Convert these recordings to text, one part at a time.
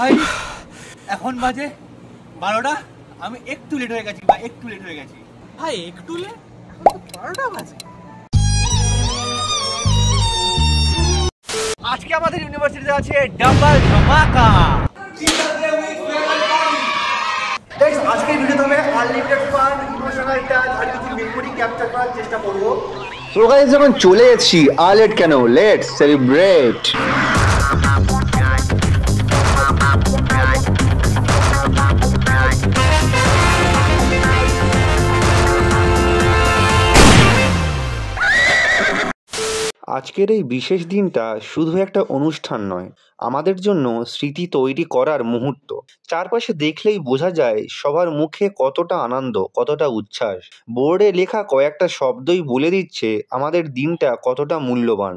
ভাই এখন বাজে 12টা, আমি একটু লেট হয়ে গেছি ভাই, একটু লেট হয়ে গেছি ভাই, একটু লেট, এখন তো 12টা বাজে। আজকে আমাদের ইউনিভার্সিটিতে আছে ডাবল ধামাকা। আজকের ভিডিওতে আমি আনলিমিটেড ফান, ইমোশনাল টাচ আর কিছু মেমোরি ক্যাপচার করার চেষ্টা করব। সো গাইস, যখন চলে এসেছি আর লেট কেন, লেটস সেলিব্রেট। আজকের এই বিশেষ দিনটা শুধু একটা অনুষ্ঠান নয়, আমাদের জন্য স্মৃতি তৈরি করার মুহূর্ত। চারপাশে দেখলেই বোঝা যায় সবার মুখে কতটা আনন্দ, কতটা উচ্ছ্বাস। বোর্ডে লেখা কয়েকটা শব্দই বলে দিচ্ছে আমাদের দিনটা কতটা মূল্যবান।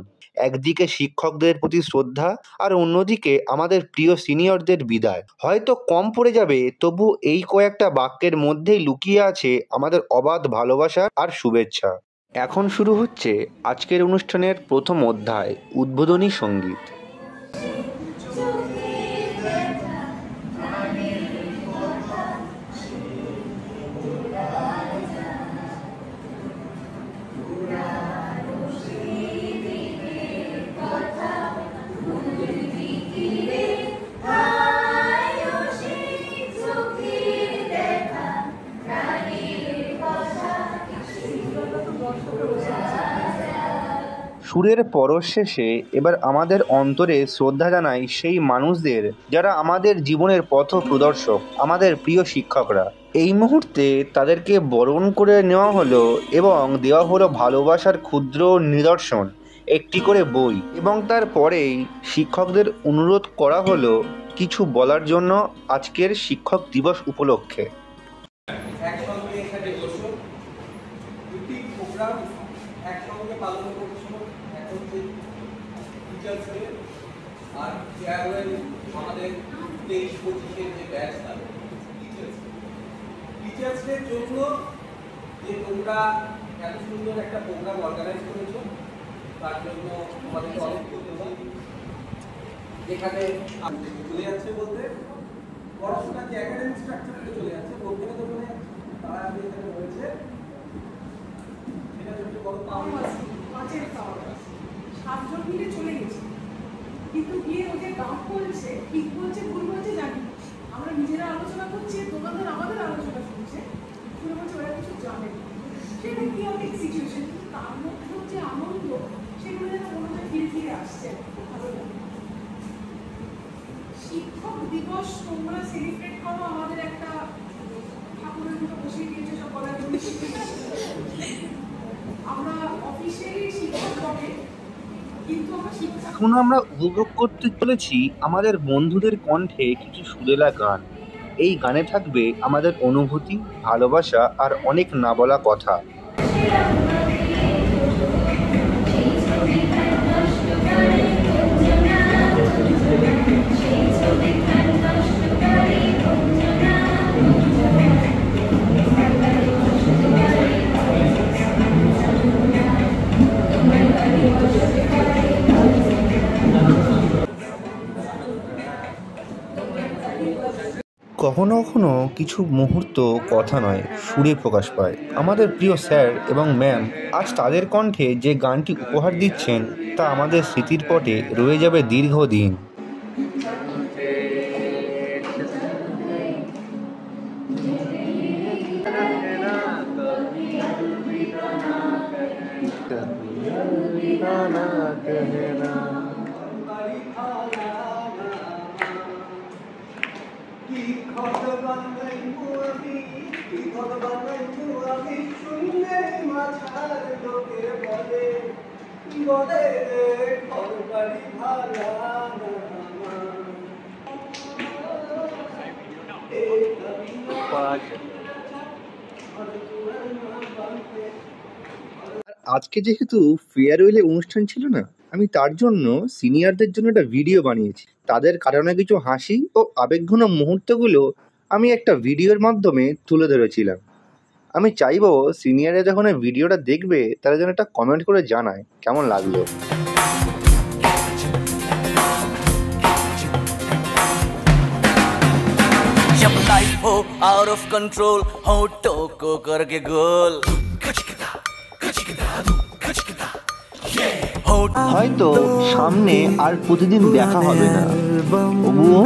একদিকে শিক্ষকদের প্রতি শ্রদ্ধা, আর অন্যদিকে আমাদের প্রিয় সিনিয়রদের বিদায়। হয়তো কম পড়ে যাবে, তবু এই কয়েকটা বাক্যের মধ্যেই লুকিয়ে আছে আমাদের অবাধ ভালোবাসা আর শুভেচ্ছা। এখন শুরু হচ্ছে আজকের অনুষ্ঠানের প্রথম অধ্যায়, উদ্বোধনী সঙ্গীত। সুরের পরশ শেষে এবার আমাদের অন্তরে শ্রদ্ধা জানাই সেই মানুষদের যারা আমাদের জীবনের পথ প্রদর্শক, আমাদের প্রিয় শিক্ষকরা। এই মুহূর্তে তাদেরকে বরণ করে নেওয়া হলো এবং দেওয়া হলো ভালোবাসার ক্ষুদ্র নিদর্শন, একটি করে বই। এবং তারপরেই শিক্ষকদের অনুরোধ করা হলো কিছু বলার জন্য আজকের শিক্ষক দিবস উপলক্ষে। একসঙ্গে এখানে বসো, দুটি প্রোগ্রাম একসঙ্গে পালন করছো। এখন যে টিচার্স ডে আর ফেয়ারওয়েল, আমাদের 23-25-এর যে ব্যাচ থাকে টিচার্স ডের জন্য যে তোমরা এত সুন্দর একটা প্রোগ্রাম অর্গানাইজ করেছো, তার জন্য তোমাদেরকে অনেক ধন্যবাদ। এখানে চলে যাচ্ছে বলতে পড়াশোনা যে একাডেমিক স্ট্রাকচারে চলে যাচ্ছে, বলতে তো মানে তারা এখানে রয়েছে সেটা হচ্ছে বড় পাঁচের খাওয়া 7 জন মিলে চলে গেছি, কিন্তু গিয়ে ওদের গান বলছে, ঠিক বলছে ভুল বলছে জানি, আমরা নিজেরা আলোচনা করছি, দোকানদার আমাদের আলোচনা শুনছে, শুনে বলছে ওরা কিছু জানে না। সেটা কি অনেক সিচুয়েশন, কিন্তু তার মধ্যেও যে আনন্দ, সেগুলো যেন মনে ফিরে ফিরে আসছে, খুব ভালো লাগে। শিক্ষক দিবস তোমরা সেলিব্রেট করো, আমাদের একটা ঠাকুরের মতো বসিয়ে দিয়েছে সব বলার জন্য। আমরা অফিসিয়ালি শিক্ষক হবে, কিন্তু এখন আমরা উপভোগ করতে চলেছি আমাদের বন্ধুদের কণ্ঠে কিছু সুরেলা গান। এই গানে থাকবে আমাদের অনুভূতি, ভালোবাসা আর অনেক না বলা কথা। কখনো কখনো কিছু মুহূর্ত কথা নয়, সুরে প্রকাশ পায়। আমাদের প্রিয় স্যার এবং ম্যাম আজ তাদের কণ্ঠে যে গানটি উপহার দিচ্ছেন, তা আমাদের স্মৃতির পটে রয়ে যাবে দীর্ঘদিন। আজকে যেহেতু ফেয়ারওয়েলের অনুষ্ঠান ছিল না, আমি তার জন্য সিনিয়রদের জন্য একটা ভিডিও বানিয়েছি। তাদের কারণে কিছু হাসি ও আবেগঘন মুহূর্তগুলো আমি একটা ভিডিওর মাধ্যমে তুলে ধরেছিলাম। আমি চাইবো সিনিয়ররা যখন এই ভিডিওটা দেখবে, তারা যেন একটা কমেন্ট করে জানায় কেমন লাগলো। आउट ऑफ कंट्रोल होठों को करके गोल হয়তো সামনে আর প্রতিদিন দেখা হবে না, তবুও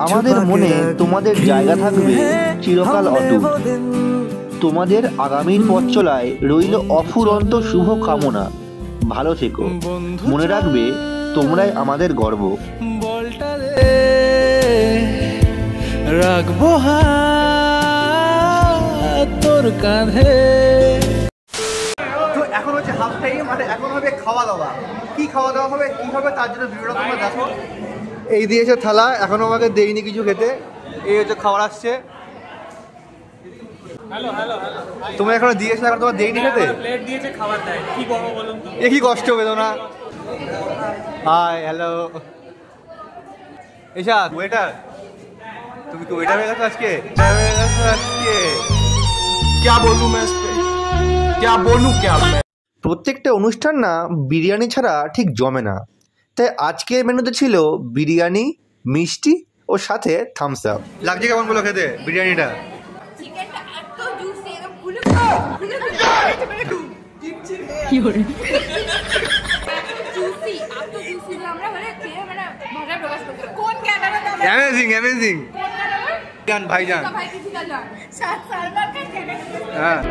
আমাদের মনে তোমাদের জায়গা থাকবে চিরকাল অটুট। তোমাদের আগামীর পথ চলায় রইল অফুরন্ত শুভ কামনা। ভালো থেকো, মনে রাখবে তোমরাই আমাদের গর্ব। রাখবো হাত তোর কাঁধে। তো এখন হচ্ছে হাফ টাইম, মানে এখন হবে খাওয়া দাওয়া। কি খাওয়া দাওয়া হবে, কি হবে, তার জন্য ভিডিওটা তোমরা দেখো। এই দিয়েছে থালা, এখনো আমাকে দেয়নি কিছু খেতে। এই হচ্ছে খাবার আসছে। তোমরা এখনো দিয়েছো, এখন তোমার দেয়নি খেতে। প্লেট দিয়েছে, খাবার দেয়, কি বলবো বলুন তো? এ কি কষ্ট বেদনা। হাই হ্যালো এসা ওয়েটার, তুমি কি ওয়েটার হয়ে গেছো আজকে? क्या बोलूं मैं इस पे, क्या बोलूं क्या मैं। প্রত্যেকটা অনুষ্ঠান না বিরিয়ানি ছাড়া ঠিক জমে না, তাই আজকের মেনুতে ছিল বিরিয়ানি, মিষ্টি ও সাথে থামস আপ। লাগছে কেমন বলো খেতে বিরিয়ানিটা? চিকেনটা এত জুসি, একদম ফুলে জুসি, এত জুসি যে আমরা মানে খেয়ে মানে ভাষায় প্রকাশ করতে পারি। কোন ক্যাটারে দাও? Amazing amazing. জান ভাইজান, ভাই কিছু জান 7 সাল बाद का क्याटारे। হ্যাঁ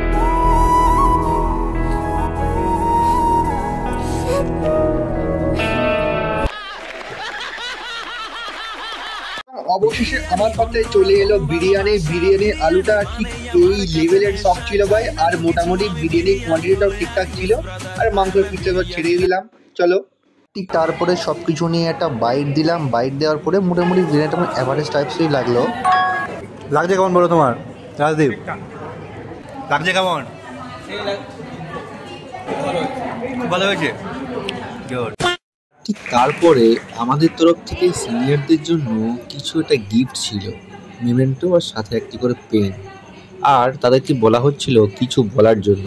অবশেষে আমার পাতায় চলে এলো বিরিয়ানি। বিরিয়ানির আলুটা ঠিক এই লেভেলের সফট ছিল ভাই, আর মোটামুটি বিরিয়ানির কোয়ান্টিটিটাও ঠিকঠাক ছিল, আর মাংসের পিসটা ছেড়ে দিলাম। চলো ঠিক তারপরে সব কিছু নিয়ে একটা বাইট দিলাম। বাইট দেওয়ার পরে মোটামুটি বিরিয়ানিটা আমার অ্যাভারেজ টাইপসই লাগলো। লাগছে কেমন বলো তোমার রাজদীপ? লাগছে কেমন? খুব ভালো হয়েছে। গুড। ঠিক তারপরে আমাদের তরফ থেকে সিনিয়রদের জন্য কিছু একটা গিফট ছিল, মেমেন্টো আর সাথে একটি করে পেন, আর তাদেরকে বলা হচ্ছিল কিছু বলার জন্য।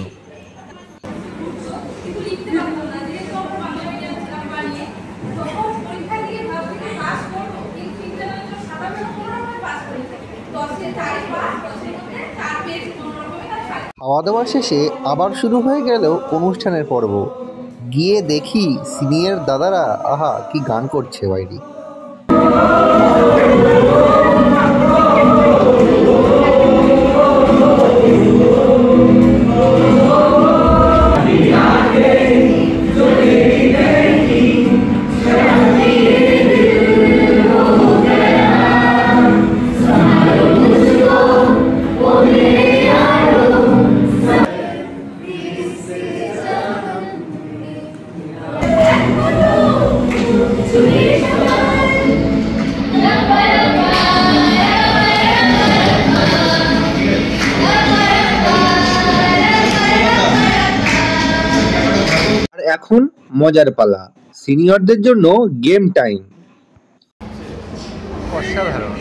খাওয়া দাওয়া শেষে আবার শুরু হয়ে গেল অনুষ্ঠানের পর্ব। গিয়ে দেখি সিনিয়র দাদারা আহা কি গান করছে বাইরে। এখন মজার পালা, সিনিয়রদের জন্য গেম টাইম। অসাধারণ।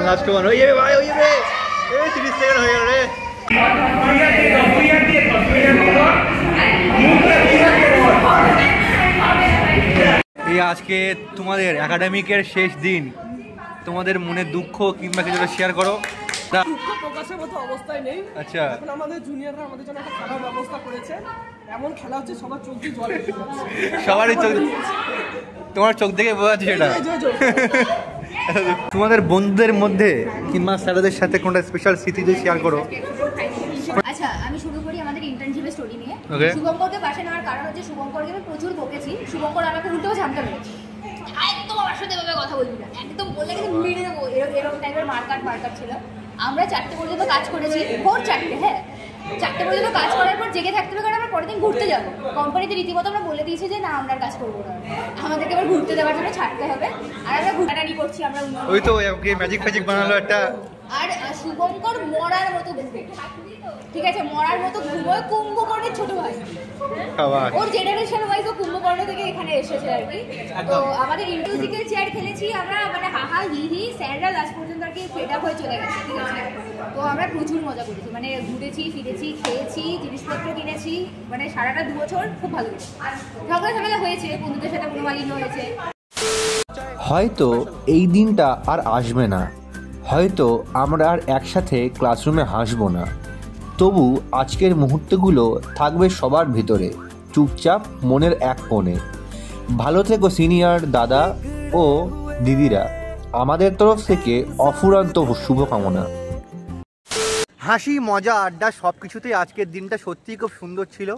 লাস্ট ওয়ান ওই ভাই, ওই রে 30 সেকেন্ড হয়ে গেল রে। এই আজকে তোমাদের একাডেমিকের শেষ দিন, তোমাদের মনের দুঃখ কিংবা কিছু শেয়ার করো। দুঃখ প্রকাশের মতো অবস্থায় নেই। আচ্ছা, এখন আমাদের জুনিয়ররা আমাদের জন্য একটা খেলার ব্যবস্থা করেছে। এমন খেলা হচ্ছে সবার চোখ দিয়ে জল এসে যাচ্ছে। সবারই চোখ, তোমার চোখ দেখে বোঝা যাচ্ছে সেটা। তোমাদের বন্ধুদের মধ্যে কিংবা স্যারদের সাথে কোনটা স্পেশাল স্মৃতি যদি শেয়ার করো। আচ্ছা, আমি শুরু করি আমাদের ইন্টার্নশিপের স্টোরি নিয়ে। Okay. শুভঙ্করকে পাশে নেওয়ার কারণ হচ্ছে শুভঙ্করকে আমি প্রচুর বকেছি। শুভঙ্কর আমাকে উল্টেও ঝামটা মেরেছে। একদম আমার সাথে এভাবে কথা বলবি না, একদম বললে কিন্তু মেরে দেবো, এরকম টাইপের মার্কাট ছিল। আমরা 4টে পর্যন্ত কাজ করেছি, ভোর 4টে। হ্যাঁ, 4টে পর্যন্ত কাজ করার পর জেগে থাকতে হবে, কারণ আমরা পরের দিন ঘুরতে যাবো। কোম্পানিতে রীতিমতো আমরা বলে দিয়েছি যে না, আমরা আর কাজ করবো না, আমাদেরকে এবার ঘুরতে দেওয়ার জন্য ছাড়তে হবে। আর আমরা ঘুরাটানি করছি, আমরা ওই তো ম্যাজিক ফ্যাজিক বানালো একটা। আর শুভঙ্কর মরার মতো ঘুরে, ঠিক আছে, মরার মতো ঘুমোয় কুম্ভকর্ণের ছোট ভাই। ওর জেনারেশন ওয়াইজ ও কুম্ভকর্ণ থেকে এখানে এসেছে আর কি। তো আমাদের মিউজিক্যাল চেয়ার খেলেছি আমরা, মানে হাহা হি হি, স্যাররা লাস্ট পর্যন্ত আর কি ফেড আপ হয়ে চলে গেছে, ঠিক আছে। তো আমরা প্রচুর মজা করেছি, মানে ঘুরেছি ফিরেছি, খেয়েছি, জিনিসপত্র কিনেছি, মানে সারাটা 2 বছর খুব ভালো গেছে। ঝগড়া হয়েছে, বন্ধুদের সাথে মনোমালিন্য হয়েছে। হয়তো এই দিনটা আর আসবে না, হয়তো আমরা আর একসাথে ক্লাসরুমে হাসবো না, তবু আজকের মুহূর্তগুলো থাকবে সবার ভিতরে, চুপচাপ মনের এক কোণে। ভালো থেকো সিনিয়র দাদা ও দিদিরা, আমাদের তরফ থেকে অফুরন্ত শুভকামনা। হাসি মজা আড্ডা সব কিছুতেই আজকের দিনটা সত্যিই খুব সুন্দর ছিল।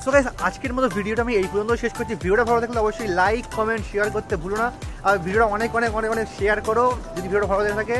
সো গাইস, আজকের মতো ভিডিওটা আমি এই পর্যন্ত শেষ করছি। ভিডিওটা ভালো থাকলে অবশ্যই লাইক কমেন্ট শেয়ার করতে ভুলো না, আর ভিডিওটা অনেক শেয়ার করো যদি ভিডিওটা ভালো লেগে থাকে।